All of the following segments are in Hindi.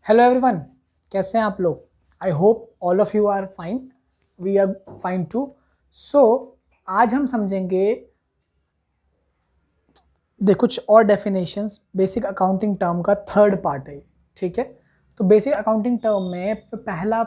हेलो एवरीवन, कैसे हैं आप लोग। I hope all of you are fine, we are fine too. So आज हम समझेंगे कुछ और डेफिनेशंस। बेसिक अकाउंटिंग टर्म का थर्ड पार्ट है, ठीक है। तो बेसिक अकाउंटिंग टर्म में पहला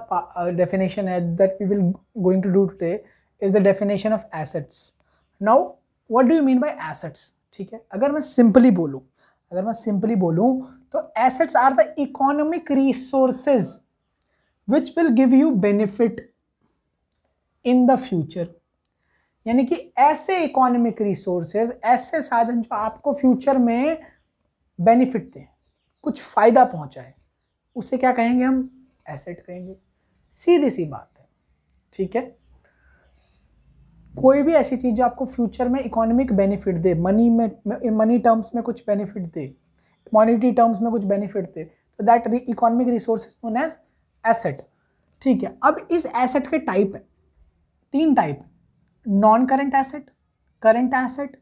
डेफिनेशन है that we will going to do today is the definition of assets. Now what do you mean by assets, ठीक है। अगर मैं सिंपली बोलूं तो assets are the economic resources which will give you benefit in the future. यानी कि ऐसे इकोनॉमिक रिसोर्सेज, ऐसे साधन जो आपको फ्यूचर में बेनिफिट दें, कुछ फायदा पहुंचाए, उसे क्या कहेंगे हम? एसेट कहेंगे। सीधी सी बात है, ठीक है। कोई भी ऐसी चीज जो आपको फ्यूचर में इकोनॉमिक बेनिफिट दे, मनी टर्म्स में कुछ बेनिफिट दे, मॉनेटरी टर्म्स में कुछ बेनिफिट दे, तो that economic resource is known as asset, ठीक है। अब इस एसेट के टाइप है, 3 type: non current asset, current asset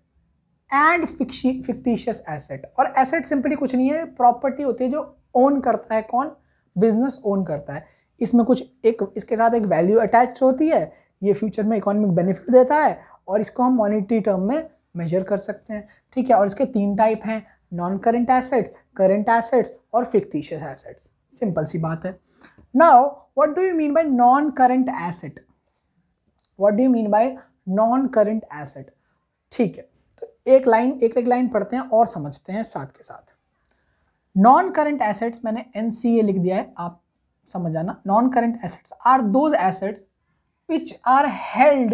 and fictitious asset. और एसेट सिंपली कुछ नहीं है, प्रॉपर्टी होती है जो ओन करता है कौन? बिजनेस ओन करता है। इसमें कुछ इसके साथ एक वैल्यू अटैच होती है, ये फ्यूचर में इकोनॉमिक बेनिफिट देता है और इसको हम मॉनेटरी टर्म में मेजर कर सकते हैं, ठीक है। और इसके 3 टाइप हैं: non current assets, current assets और फिक्टिशियस एसेट्स। सिंपल सी बात है। Now what do you mean bye non current asset? What do you mean bye non current asset? ठीक है, तो एक लाइन पढ़ते हैं और समझते हैं साथ के साथ। नॉन करंट एसेट्स मैंने NCA लिख दिया है, आप समझ जाना। Non current assets are those assets which are held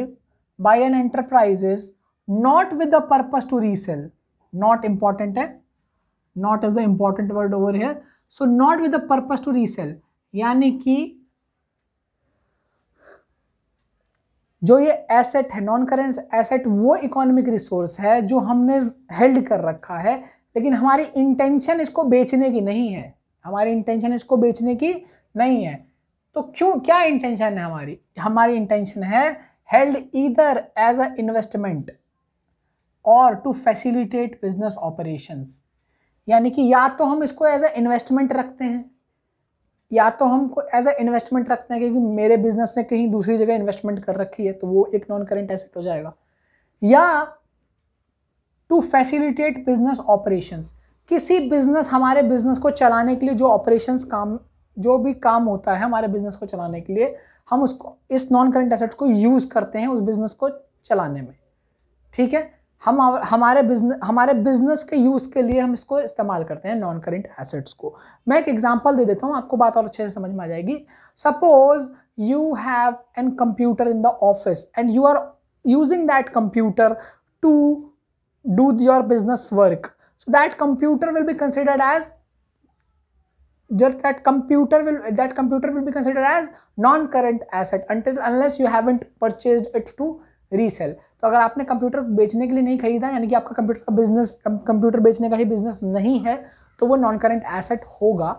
by an enterprises not with the purpose to resell. Not important है, not is the important word over here. So not with the purpose to resell, यानी कि जो ये एसेट है, नॉन करेंट एसेट, वो इकोनॉमिक रिसोर्स है जो हमने हेल्ड कर रखा है, लेकिन हमारी इंटेंशन इसको बेचने की नहीं है। तो क्यों, क्या इंटेंशन है हमारी? हमारी इंटेंशन है held either as a investment or to facilitate business operations. यानी कि या तो हम इसको एज अ इन्वेस्टमेंट रखते हैं, क्योंकि मेरे बिजनेस ने कहीं दूसरी जगह इन्वेस्टमेंट कर रखी है, तो वो एक नॉन करंट एसेट हो जाएगा। या टू फैसिलिटेट बिजनेस ऑपरेशंस, हमारे बिजनेस को चलाने के लिए जो भी काम होता है हमारे बिजनेस को चलाने के लिए, हम उसको, इस नॉन करंट एसेट को यूज करते हैं उस बिजनेस को चलाने में, ठीक है। हमारे बिजनेस के यूज के लिए हम इसको इस्तेमाल करते हैं नॉन करंट एसेट्स को। मैं एक एग्जांपल दे देता हूं, आपको बात और अच्छे से समझ में आ जाएगी। Suppose you have an computer in the office and you are using that computer to do your business work, so that computer will be considered as that computer will be considered as non-current asset unless you haven't purchased it to resell. तो अगर आपने कंप्यूटर बेचने के लिए नहीं खरीदा, यानी कि आपका कंप्यूटर बेचने का ही बिजनेस नहीं है, तो वो नॉन करंट एसेट होगा।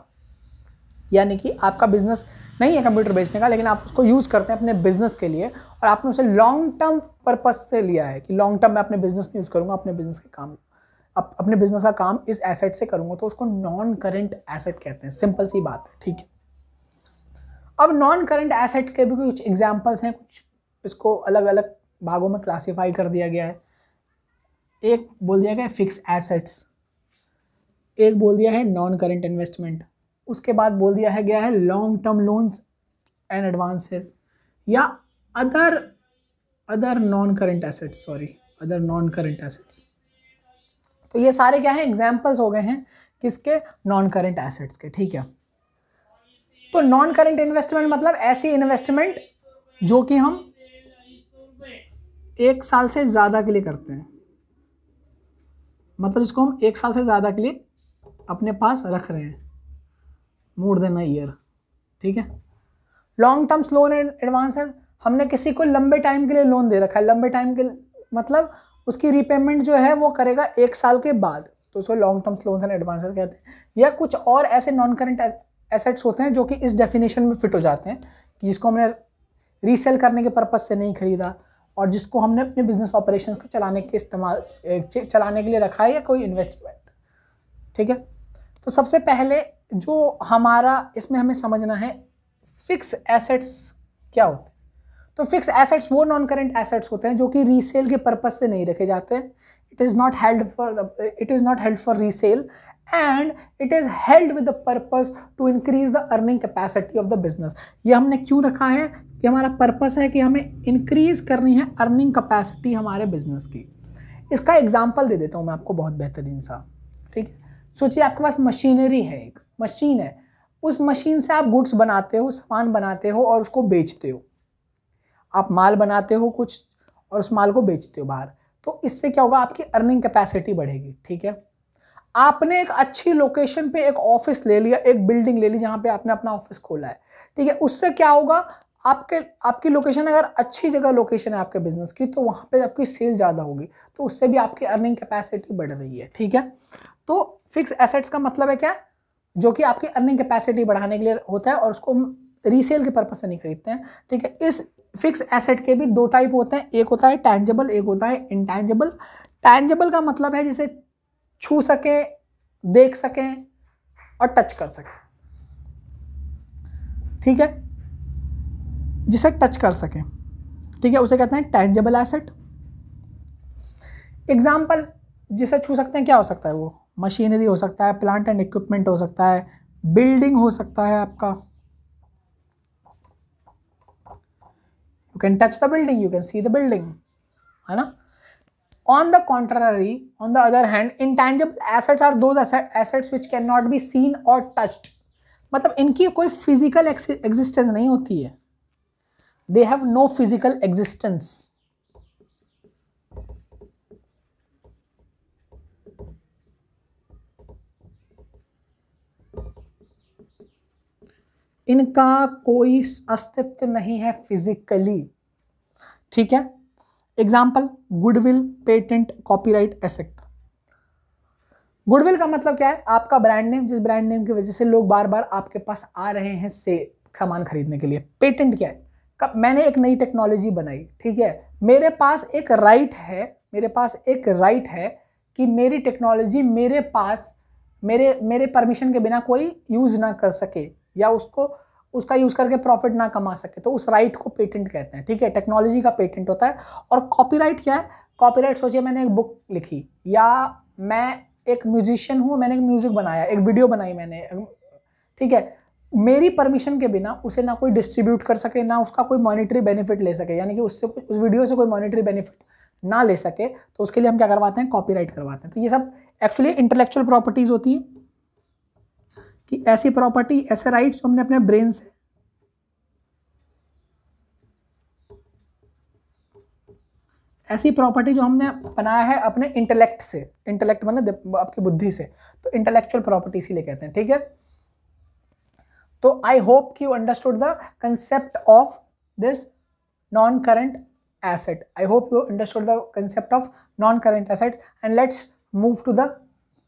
यानी कि आपका बिजनेस नहीं है कंप्यूटर बेचने का, लेकिन आप उसको यूज करते हैं अपने बिजनेस के लिए और आपने उसे लॉन्ग टर्म पर्पज से लिया है कि लॉन्ग टर्म में अपने बिजनेस में यूज करूंगा, अपने बिजनेस का काम इस एसेट से करूंगा, तो उसको नॉन करंट एसेट कहते हैं। सिंपल सी बात है, ठीक है। अब नॉन करंट एसेट के भी कुछ एग्जांपल्स हैं, कुछ इसको अलग अलग भागों में क्लासिफाई कर दिया गया है। एक बोल दिया गया है फिक्स एसेट्स, एक बोल दिया है नॉन करंट इन्वेस्टमेंट, उसके बाद बोल दिया है गया है long term loans and advances, या अदर नॉन करंट एसेट्स। तो ये सारे क्या हैं? एग्जाम्पल्स हो गए हैं किसके? नॉन करंट एसेट्स के, ठीक है। तो नॉन करंट इन्वेस्टमेंट मतलब ऐसी इन्वेस्टमेंट जो कि हम 1 साल से ज्यादा के लिए करते हैं, मतलब इसको हम 1 साल से ज्यादा के लिए अपने पास रख रहे हैं, मोर देन अ ईयर, ठीक है। Long terms loan and advances, हमने किसी को लंबे टाइम के लिए लोन दे रखा है, लंबे टाइम के मतलब उसकी रीपेमेंट जो है वो करेगा 1 साल के बाद, तो उसको long terms loans and advances कहते हैं। या कुछ और ऐसे नॉन करंट एसेट्स होते हैं जो कि इस डेफिनेशन में फिट हो जाते हैं, कि जिसको हमने रीसेल करने के पर्पज से नहीं खरीदा और जिसको हमने अपने बिजनेस ऑपरेशंस को चलाने के लिए रखा है, या कोई इन्वेस्टमेंट, ठीक है। तो सबसे पहले जो हमारा इसमें हमें समझना है फिक्स एसेट्स क्या होते हैं। तो फिक्स एसेट्स वो नॉन करेंट एसेट्स होते हैं जो कि रीसेल के पर्पस से नहीं रखे जाते हैं। It is not held for resale and it is held with the purpose to increase the earning capacity of the business. ये हमने क्यों रखा है कि हमारा पर्पस है कि हमें इंक्रीज करनी है अर्निंग कैपेसिटी हमारे बिजनेस की। इसका एग्जाम्पल दे देता हूँ मैं आपको बहुत बेहतरीन सा, ठीक है। सोचिए आपके पास मशीनरी है, एक मशीन है, उस मशीन से आप गुड्स बनाते हो, सामान बनाते हो और उसको बेचते हो। आप माल बनाते हो कुछ और उस माल को बेचते हो बाहर, तो इससे क्या होगा, आपकी अर्निंग कैपेसिटी बढ़ेगी, ठीक है। आपने एक अच्छी लोकेशन पे एक ऑफिस ले लिया, एक बिल्डिंग ले ली जहां पे आपने अपना ऑफिस खोला है, ठीक है। उससे क्या होगा, आपकी लोकेशन अगर अच्छी जगह लोकेशन है आपके बिजनेस की, तो वहां पे आपकी सेल ज़्यादा होगी, तो उससे भी आपकी अर्निंग कैपेसिटी बढ़ रही है, ठीक है। तो फिक्स एसेट्स का मतलब है क्या, जो कि आपकी अर्निंग कैपेसिटी बढ़ाने के लिए होता है और उसको रीसेल के पर्पज से नहीं खरीदते हैं, ठीक है। इस फिक्स एसेट के भी दो टाइप होते हैं, एक होता है टैंजेबल, एक होता है इंटैंजेबल। टैंजेबल का मतलब है जिसे छू सके, देख सकें और टच कर सकें, ठीक है, जिसे टच कर सकें, ठीक है, उसे कहते हैं टैंजेबल एसेट। एग्जाम्पल जिसे छू सकते हैं क्या हो सकता है, वो मशीनरी हो सकता है, प्लांट एंड इक्विपमेंट हो सकता है, बिल्डिंग हो सकता है आपका, you can touch the building, you can see the building, है ना। On the contrary, on the other hand, intangible assets are those assets which cannot be seen or touched. मतलब इनकी कोई फिजिकल एग्जिस्टेंस नहीं होती है, they have no physical existence. इनका कोई अस्तित्व नहीं है फिजिकली, ठीक है। Example goodwill, patent, copyright, asset. Goodwill का मतलब क्या है, आपका ब्रांड नेम, जिस ब्रांड नेम की वजह से लोग बार बार आपके पास आ रहे हैं से सामान खरीदने के लिए। पेटेंट क्या है, कब मैंने एक नई टेक्नोलॉजी बनाई, ठीक है, मेरे पास एक राइट है कि मेरी टेक्नोलॉजी मेरे पास मेरे परमिशन के बिना कोई यूज ना कर सके या उसका यूज करके प्रॉफिट ना कमा सके, तो उस राइट को पेटेंट कहते हैं, ठीक है। टेक्नोलॉजी का पेटेंट होता है। और कॉपीराइट क्या है, कॉपीराइट सोचिए मैंने एक बुक लिखी या मैं एक म्यूजिशियन हूं, मैंने एक म्यूजिक बनाया, एक वीडियो बनाई मैंने, ठीक है, मेरी परमिशन के बिना उसे ना कोई डिस्ट्रीब्यूट कर सके, ना उसका कोई मॉनेटरी बेनिफिट ले सके, यानी कि उससे उस वीडियो से कोई मॉनेटरी बेनिफिट ना ले सके, तो उसके लिए हम क्या करवाते हैं, कॉपीराइट करवाते हैं। तो ये सब एक्चुअली इंटेलेक्चुअल प्रॉपर्टीज होती है कि ऐसी प्रॉपर्टी, ऐसे राइट्स जो हमने अपने ब्रेन से, ऐसी प्रॉपर्टी जो हमने बनाया है अपने इंटेलेक्ट से, इंटेलेक्ट मतलब आपकी बुद्धि से, तो इंटेलेक्चुअल प्रॉपर्टी इसीलिए कहते हैं, ठीक है। तो आई होप कि you understood the concept of this non current asset. I hope you understood the concept of non current assets and let's move to the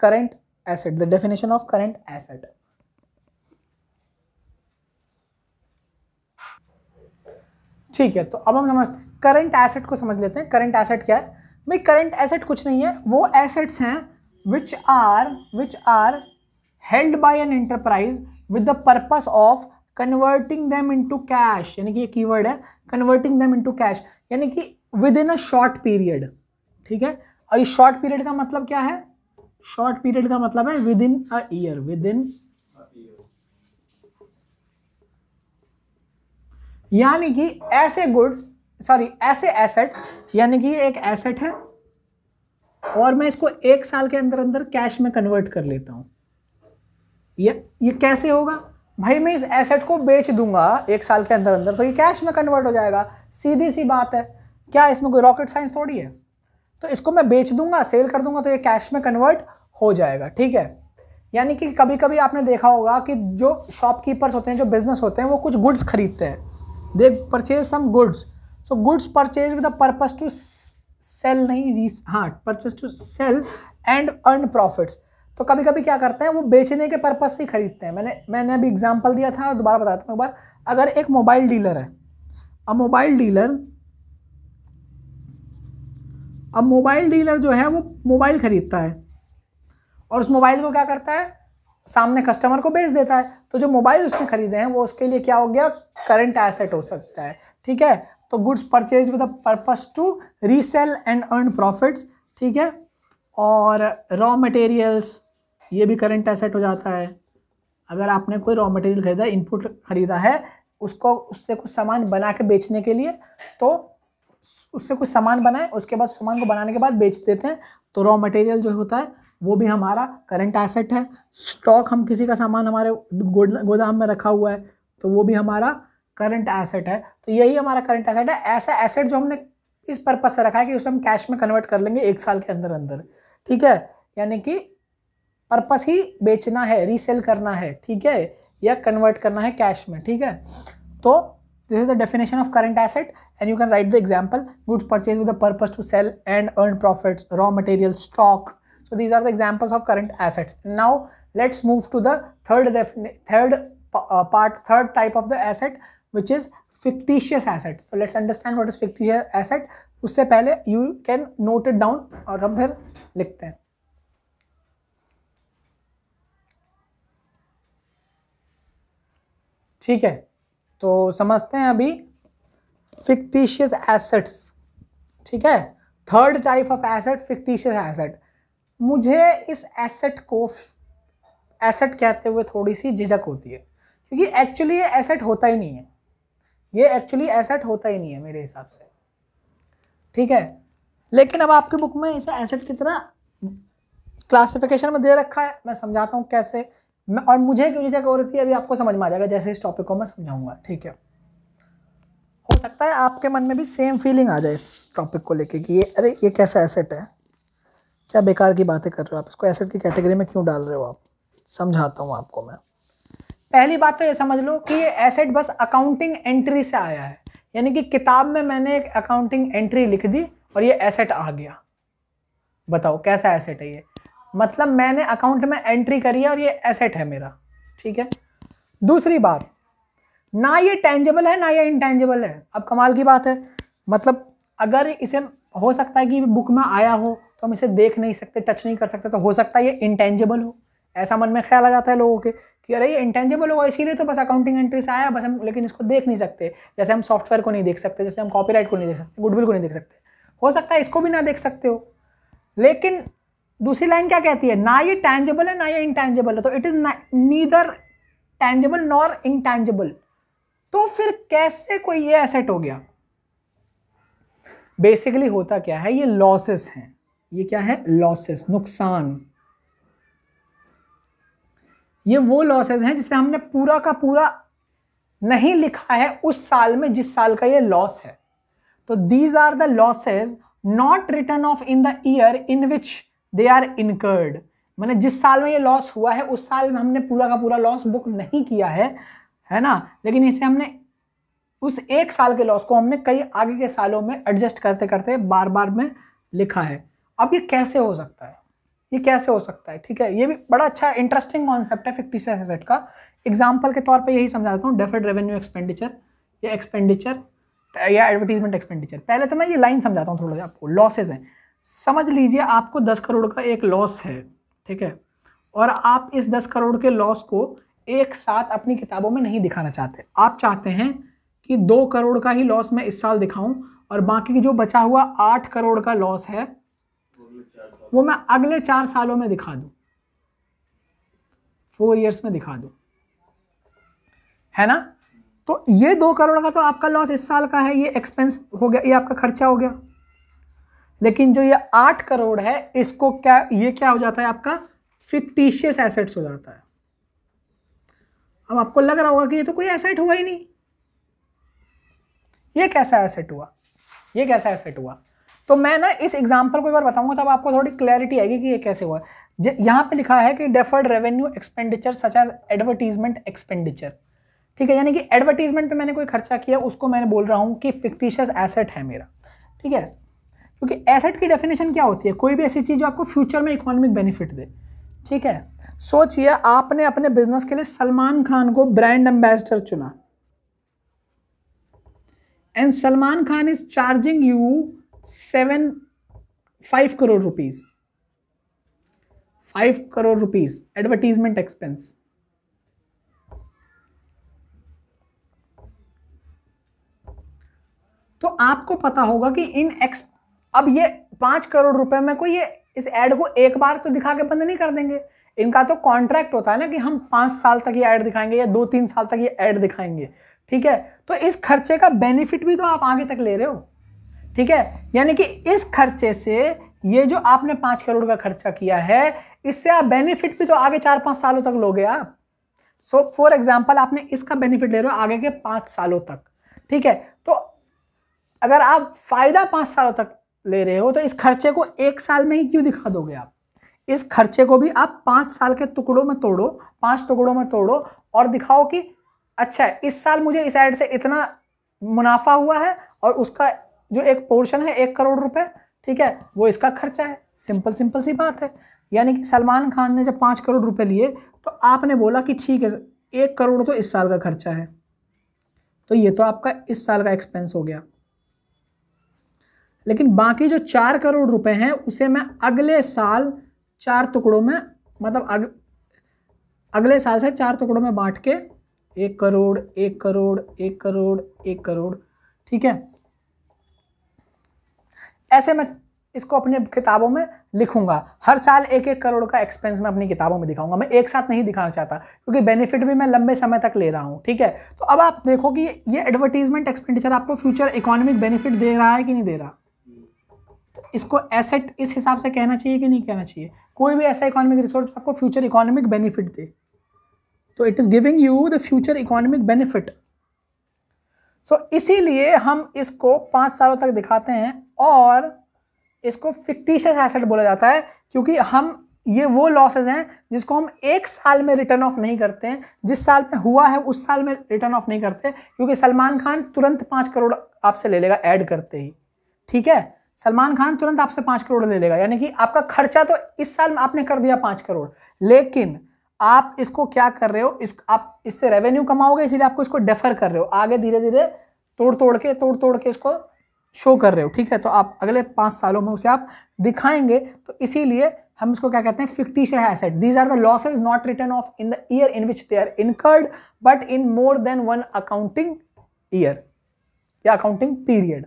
current asset, the definition of current asset. ठीक है, तो अब हम समझते हैं करंट एसेट को, समझ लेते हैं करंट एसेट क्या है। भाई करंट एसेट कुछ नहीं है, वो एसेट्स हैं which are held by an enterprise with the purpose of converting them into cash, यानी कि ये कीवर्ड है कन्वर्टिंग देम इनटू कैश, यानी कि with in a short period, ठीक है। और इस शॉर्ट पीरियड का मतलब क्या है, शॉर्ट पीरियड का मतलब है with in a year, with in, यानी कि ऐसे गुड्स, ऐसे एसेट्स, यानी कि एक एसेट है और मैं इसको एक साल के अंदर अंदर कैश में कन्वर्ट कर लेता हूं। ये कैसे होगा भाई, मैं इस एसेट को बेच दूंगा एक साल के अंदर अंदर, तो ये कैश में कन्वर्ट हो जाएगा, सीधी सी बात है, क्या इसमें कोई रॉकेट साइंस थोड़ी है। तो इसको मैं बेच दूंगा, सेल कर दूंगा, तो ये कैश में कन्वर्ट हो जाएगा, ठीक है। यानी कि कभी कभी आपने देखा होगा कि जो शॉपकीपर्स होते हैं, जो बिजनेस होते हैं, वो कुछ गुड्स खरीदते हैं, they purchase some goods, so goods purchase with the purpose to sell, नहीं हाँ, purchase to sell and earn profits. तो कभी कभी क्या करते हैं, वो बेचने के पर्पस से ही खरीदते हैं। मैंने अभी एग्जांपल दिया था, दोबारा बताता हूँ एक बार। अगर एक मोबाइल डीलर है, अब मोबाइल डीलर जो है वो मोबाइल खरीदता है और उस मोबाइल को क्या करता है, सामने कस्टमर को बेच देता है। तो जो मोबाइल उसने खरीदे हैं वो उसके लिए क्या हो गया, करंट एसेट हो सकता है। ठीक है, तो goods purchase with the purpose to resale and earn profits. ठीक है, और रॉ मटेरियल्स ये भी करंट एसेट हो जाता है। अगर आपने कोई रॉ मटेरियल खरीदा, इनपुट खरीदा है, उसको उससे कुछ सामान बना के बेचने के लिए, तो उससे कुछ सामान बनाए, उसके बाद सामान को बनाने के बाद बेच देते हैं, तो रॉ मटेरियल जो होता है वो भी हमारा करंट एसेट है। स्टॉक, हम किसी का सामान हमारे गोदाम में रखा हुआ है, तो वो भी हमारा करंट एसेट है। तो यही हमारा करंट एसेट है, ऐसा एसेट जो हमने इस पर्पज से रखा है कि उसे हम कैश में कन्वर्ट कर लेंगे 1 साल के अंदर अंदर। ठीक है, यानी कि पर्पस ही बेचना है, रीसेल करना है, ठीक है, या कन्वर्ट करना है कैश में। ठीक है, तो this is the definition of current asset and you can write the example, goods purchase with the purpose to sell and earn profits, raw material, stock. So these are the examples of current assets. Now let's move to the third type of the asset, which is fictitious assets. So let's understand what is fictitious asset. उससे पहले you can note it down और हम फिर लिखते हैं। ठीक है, तो समझते हैं अभी fictitious assets। ठीक है, third type of asset fictitious asset। मुझे इस एसेट को एसेट कहते हुए थोड़ी सी झिझक होती है, क्योंकि एक्चुअली ये एसेट होता ही नहीं है, ये एक्चुअली एसेट होता ही नहीं है मेरे हिसाब से। ठीक है, लेकिन अब आपकी बुक में इसे एसेट की तरह क्लासिफिकेशन में दे रखा है। मैं समझाता हूँ कैसे, और मुझे क्यों झिझक हो रही थी अभी आपको समझ में आ जाएगा जैसे इस टॉपिक को मैं समझाऊंगा। ठीक है, हो सकता है आपके मन में भी सेम फीलिंग आ जाए इस टॉपिक को लेके कि ये अरे ये कैसा एसेट है, क्या बेकार की बातें कर रहे हो आप, इसको एसेट की कैटेगरी में क्यों डाल रहे हो आप। समझाता हूँ आपको मैं। पहली बात तो ये समझ लो कि ये एसेट बस अकाउंटिंग एंट्री से आया है, यानी कि किताब में मैंने एक अकाउंटिंग एंट्री लिख दी और ये एसेट आ गया। बताओ कैसा एसेट है ये, मतलब मैंने अकाउंट में एंट्री करी है और ये एसेट है मेरा। ठीक है, दूसरी बात, ना ये टेंजेबल है ना ये इंटेंजेबल है। अब कमाल की बात है, मतलब अगर इसे हो सकता है कि बुक में आया हो तो हम इसे देख नहीं सकते, टच नहीं कर सकते, तो हो सकता है ये इंटेंजेबल हो। ऐसा मन में ख्याल आ जाता है लोगों के कि अरे ये इंटेंजेबल होगा इसीलिए तो बस अकाउंटिंग एंट्री से आया बस हम, लेकिन इसको देख नहीं सकते। जैसे हम सॉफ्टवेयर को नहीं देख सकते, जैसे हम कॉपीराइट को नहीं देख सकते, गुडविल को नहीं देख सकते, हो सकता है इसको भी ना देख सकते हो। लेकिन दूसरी लाइन क्या कहती है, ना ये टैंजेबल है ना ये इंटेंजेबल है, तो it is neither tangible nor intangible. तो फिर कैसे कोई ये एसेट हो गया। बेसिकली होता क्या है, ये लॉसेस हैं। ये क्या है, लॉसेस, नुकसान। ये वो लॉसेस हैं जिसे हमने पूरा का पूरा नहीं लिखा है उस साल में जिस साल का ये लॉस है। तो these are the losses not written off in the year in which they are incurred. मैंने जिस साल में ये लॉस हुआ है उस साल में हमने पूरा का पूरा लॉस बुक नहीं किया है ना, लेकिन इसे हमने उस एक साल के लॉस को हमने कई आगे के सालों में एडजस्ट करते करते बार बार में लिखा है। अब ये कैसे हो सकता है, ये कैसे हो सकता है। ठीक है, ये भी बड़ा अच्छा इंटरेस्टिंग कॉन्सेप्ट है फिक्टिशियस एसेट का। एग्जांपल के तौर पे यही समझाता हूँ, डेफर्ड रेवेन्यू एक्सपेंडिचर या एक्सपेंडिचर या एडवर्टीजमेंट एक्सपेंडिचर। पहले तो मैं ये लाइन समझाता हूँ थोड़ा सा आपको। लॉसेज हैं, समझ लीजिए आपको 10 करोड़ का एक लॉस है, ठीक है, और आप इस 10 करोड़ के लॉस को एक साथ अपनी किताबों में नहीं दिखाना चाहते। आप चाहते हैं कि 2 करोड़ का ही लॉस मैं इस साल दिखाऊं और बाकी जो बचा हुआ 8 करोड़ का लॉस है वो मैं अगले 4 सालों में दिखा दूं, 4 इयर्स में दिखा दूं, है ना। तो ये 2 करोड़ का तो आपका लॉस इस साल का है, ये एक्सपेंस हो गया, ये आपका खर्चा हो गया। लेकिन जो ये 8 करोड़ है इसको क्या, ये क्या हो जाता है आपका फिक्टिशियस एसेट्स हो जाता है। अब आपको लग रहा होगा कि ये तो कोई एसेट हुआ ही नहीं, ये कैसा एसेट हुआ, ये कैसा एसेट हुआ। तो मैं ना इस एग्जांपल को एक बार बताऊंगा तब आपको थोड़ी क्लैरिटी आएगी कि ये कैसे हुआ। यहां पे लिखा है कि deferred revenue expenditure such as advertisement expenditure, ठीक है, यानी कि एडवर्टीजमेंट पे मैंने कोई खर्चा किया उसको मैंने बोल रहा हूं कि फिक्टिशियस एसेट है मेरा। ठीक है, क्योंकि एसेट की डेफिनेशन क्या होती है, कोई भी ऐसी चीज जो आपको फ्यूचर में इकोनॉमिक बेनिफिट दे। ठीक है, सोचिए आपने अपने बिजनेस के लिए सलमान खान को ब्रांड एम्बेसडर चुना and Salman Khan is charging you 5 crore rupees 5 crore rupees advertisement expense. तो आपको पता होगा कि अब ये 5 करोड़ रुपए में कोई ये इस एड को एक बार तो दिखा के बंद नहीं कर देंगे। इनका तो कॉन्ट्रैक्ट होता है ना कि हम 5 साल तक ये ऐड दिखाएंगे या 2-3 साल तक ये ऐड दिखाएंगे, ठीक है। तो इस खर्चे का बेनिफिट भी तो आप आगे तक ले रहे हो, ठीक है। यानी कि इस खर्चे से, ये जो आपने 5 करोड़ का खर्चा किया है, इससे आप बेनिफिट भी तो आगे 4-5 सालों तक लोगे आप। सो फॉर एग्जाम्पल आपने इसका बेनिफिट ले रहे हो आगे के 5 सालों तक, ठीक है। तो अगर आप फायदा 5 सालों तक ले रहे हो तो इस खर्चे को 1 साल में ही क्यों दिखा दोगे आप? इस खर्चे को भी आप 5 साल के टुकड़ों में तोड़ो, 5 टुकड़ों में तोड़ो और दिखाओ कि अच्छा इस साल मुझे इस ऐड से इतना मुनाफा हुआ है और उसका जो एक पोर्शन है 1 करोड़ रुपए, ठीक है, वो इसका खर्चा है। सिंपल सी बात है। यानी कि सलमान खान ने जब 5 करोड़ रुपए लिए तो आपने बोला कि ठीक है 1 करोड़ तो इस साल का खर्चा है, तो ये तो आपका इस साल का एक्सपेंस हो गया। लेकिन बाकी जो 4 करोड़ रुपए हैं उसे मैं अगले साल 4 टुकड़ों में, मतलब अगले साल से 4 टुकड़ों में बांट के 1 करोड़ 1 करोड़ 1 करोड़ 1 करोड़, ठीक है, ऐसे मैं इसको अपने किताबों में लिखूंगा। हर साल 1-1 करोड़ का एक्सपेंस मैं अपनी किताबों में दिखाऊंगा। मैं एक साथ नहीं दिखाना चाहता क्योंकि बेनिफिट भी मैं लंबे समय तक ले रहा हूं, ठीक है। तो अब आप देखो कि ये एडवर्टीजमेंट एक्सपेंडिचर आपको फ्यूचर इकोनॉमिक बेनिफिट दे रहा है कि नहीं दे रहा। इसको एसेट इस हिसाब से कहना चाहिए कि नहीं कहना चाहिए? कोई भी ऐसा इकोनॉमिक रिसोर्स आपको फ्यूचर इकोनॉमिक बेनिफिट दे, तो it is giving you the future economic benefit. So इसीलिए हम इसको 5 सालों तक दिखाते हैं और इसको फिक्टिशियस एसेट बोला जाता है, क्योंकि हम ये वो लॉसेस हैं जिसको हम 1 साल में रिटर्न ऑफ नहीं करते हैं। जिस साल में हुआ है उस साल में रिटर्न ऑफ नहीं करते, क्योंकि सलमान खान तुरंत 5 करोड़ आपसे ले लेगा ऐड करते ही, ठीक है। सलमान खान तुरंत आपसे 5 करोड़ ले लेगा, यानी कि आपका खर्चा तो इस साल में आपने कर दिया 5 करोड़, लेकिन आप इसको क्या कर रहे हो, आप इससे रेवेन्यू कमाओगे, इसीलिए आपको इसको डेफर कर रहे हो, आगे धीरे धीरे तोड़ तोड़ के इसको शो कर रहे हो, ठीक है। तो आप अगले 5 सालों में उसे आप दिखाएंगे, तो इसीलिए हम इसको क्या कहते हैं, fictitious asset. These are the losses not written off in the year in which they are incurred but in more than 1 accounting year या अकाउंटिंग पीरियड,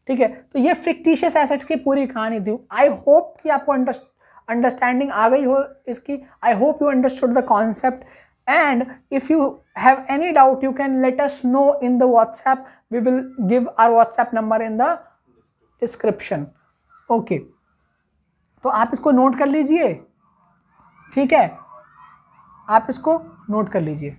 ठीक है। तो ये फिक्टिशियस एसेट्स की पूरी कहानी थी। आई होप कि आपको अंडरस्टैंडिंग आ गई हो इसकी। I hope you understood the concept, and if you have any doubt you can let us know in the WhatsApp. We will give our WhatsApp number in the description, okay. तो आप इसको नोट कर लीजिए, ठीक है, आप इसको नोट कर लीजिए।